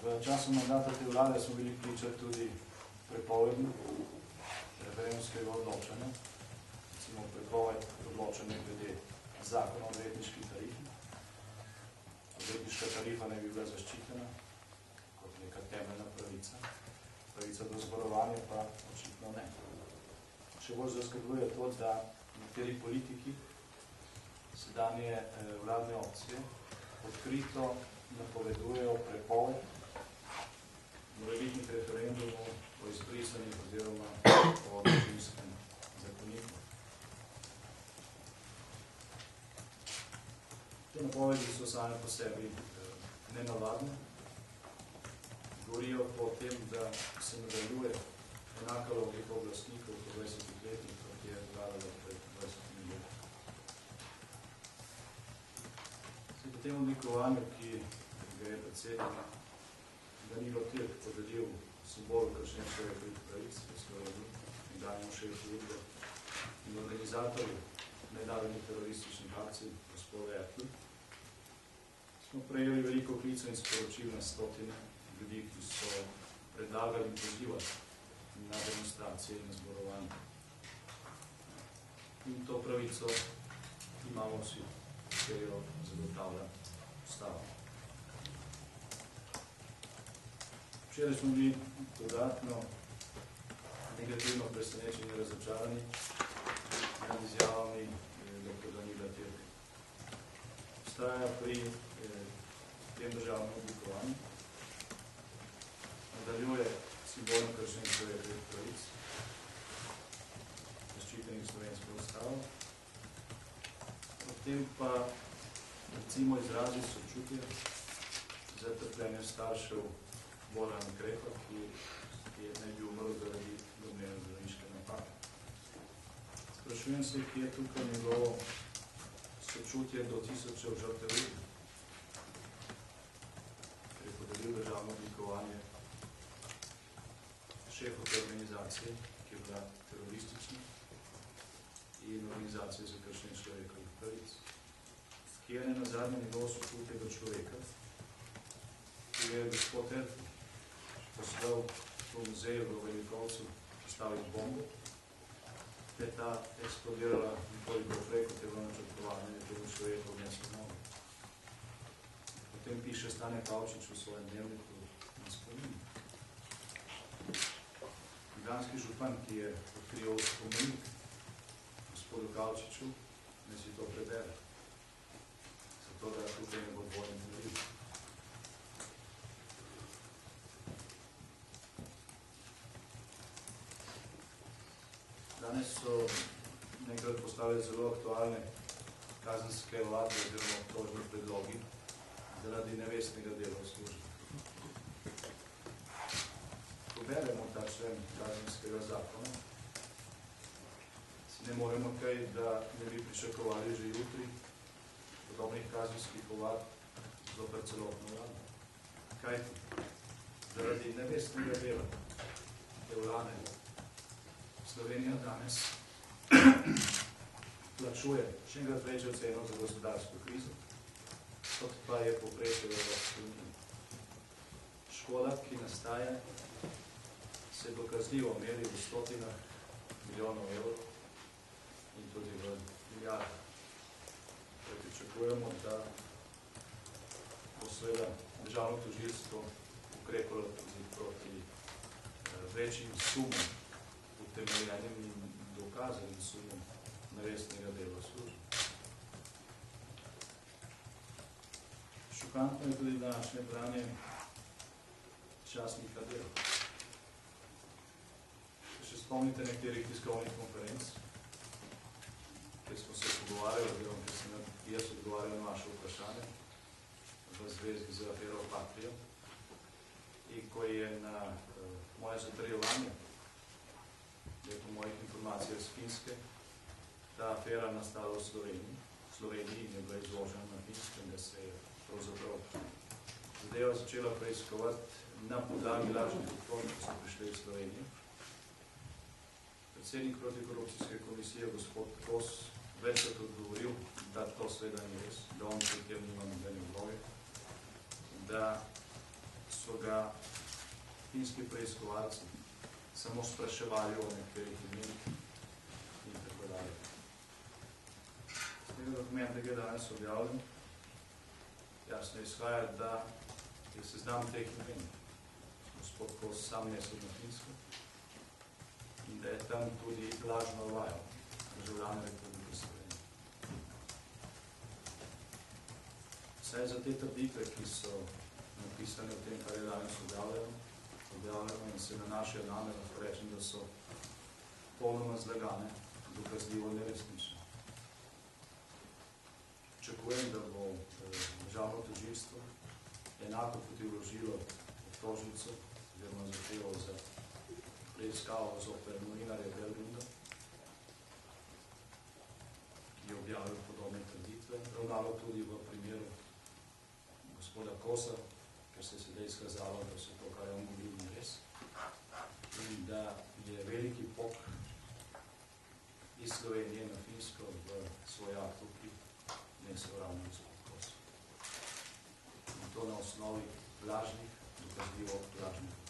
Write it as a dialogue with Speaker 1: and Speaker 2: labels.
Speaker 1: V času mandata te vlade smo bili priča tudi prepovedi referendumskega odločanja, recimo prepoved odločanja glede zakona o odvetniški tarifi. Odvetniška tarifa ne bi bila zaščitena kot neka temeljna pravica. Pravica do zborovanja pa očitno ne. Še bolj zaskrbljuje to, da nekateri politiki sedanje vladne opcije odkrito napovedujejo prepoved morebitnih referendumov o izbrisanih oziroma o družinskem zakoniku. Te napovedi so same po sebi nenavadne. Govorijo po tem, da se nadaljuje enaka logika oblastnikov po 20 letih, kot je vladala pred 20 leti. Po tem odlikovanju, ki ga je predsednik Danilo Türk podelil simbolu kršenja človekovih pravic v Sloveniji, nekdanjemu šefu UDBE in organizatorju mednarodnih terorističnih akcij gospodu Ertlu, smo prejeli veliko klicev in sporočil na stotine ljudi, ki so predlagali in pozivali na demonstracije in zborovanje. In to pravico imamo vsi, ker jo zagotavlja ustava. Včeraj smo bili dodatno negativno presenečeni in razočarani nad izjavami dr. Danila Türka. Vztraja pri tem državnem oblikovanju, nadaljuje simbolno kršenje človekovih pravic, zaščitenih slovensko ustavo, potem pa recimo izrazi sočutje za trpljenje staršev Borana Krepa, ki je naj bi umrl zaradi domnevne zdravniške napake. Sprašujem se, kje je tukaj njegovo sočutje do tisočev žrtev ljudi, ker je podelil državno oblikovanje šefu te organizacije, ki je bila teroristična, in organizacije za kršenje človekovih pravic. Kje je nazadnje njegovo sočutje do človeka, ki je gospod Ertl poslal v muzeju v Velikovcu postaviti bombo, da je ta eksplodirala nekoliko prej, kot je bilo načrtovano, da je temu človeku odnesel nogo. Potem piše Stane Kavčič v svojem dnevniku na spominu. Ljubljanski župan, ki je odkril spomenik gospodu Kavčiču, ne si to prebere, zato da tukaj ne bo dvojni govoril. Danes so nekrat postavili zelo aktualne kazenske ovadbe oziroma obtožni predlogi zaradi nevestnega dela v službi. Ko beremo ta člen kazenskega zakona, si ne moremo kaj, da ne bi pričakovali že jutri podobnih kazenskih ovadb zoper celotno vlado. Kajti zaradi nevestnega dela te vlade Slovenija danes plačuje še enkrat večjo ceno za gospodarsko krizo, kot pa je povprečje v Evropski uniji. Škoda, ki nastaja, se dokazljivo meri v stotinah milijonov evrov in tudi v milijardah. Pričakujemo, da bo seveda državno tožilstvo ukrepalo tudi proti večjim sumom, utemeljenim in dokazanim sumom nevestnega dela v službi. Šokantno je tudi današnje branje časnika Delo. Še spomnite nekaterih tiskovnih konferenc, kjer smo se pogovarjali, oziroma kjer sem jaz odgovarjal na vaše vprašanje v zvezi z afero Patrio, in ko je na moje zatrjevanje, da je po mojih informacijah z Finske ta afera nastala v Sloveniji. V Sloveniji in je bila izložena na Finskem, da se je pravzaprav zadeva začela preiskovati na podlagi lažnih obtožb, ki so prišli v Slovenijo. Predsednik protikorupcijske komisije, gospod Kos, večkrat odgovoril, da to seveda ni res, da on pri tem nima nobene vloge, da so ga finski preiskovalci samo spraševali o nekaterih imenih in tako dalje. Z tega dokumenta, ki je danes objavljen, jasno izhaja, da je seznam teh imen gospod Kos sam nesel na Finsko in da je tam tudi lažno uvajal državljane Republike Slovenije. Vsaj za te trditve, ki so napisane v tem, kar je danes objavljeno in se nanašajo name, lahko rečem, da so popolnoma zlagane, dokazljivo neresnične. Pričakujem, da bo državno tožilstvo enako kot je vložilo obtožnico oziroma zahtevo za preiskavo zoper novinarja Belgrunda, ki je objavil podobne trditve, ravnalo tudi v primeru gospoda Kosa, ker se je sedaj izkazalo, da se to, kar je on govoril, ni res. In da je veliki pok iz Slovenije na Finsko v svoj akt nesel ravno gospod Kos. In to na osnovi lažnih, dokazljivo lažnih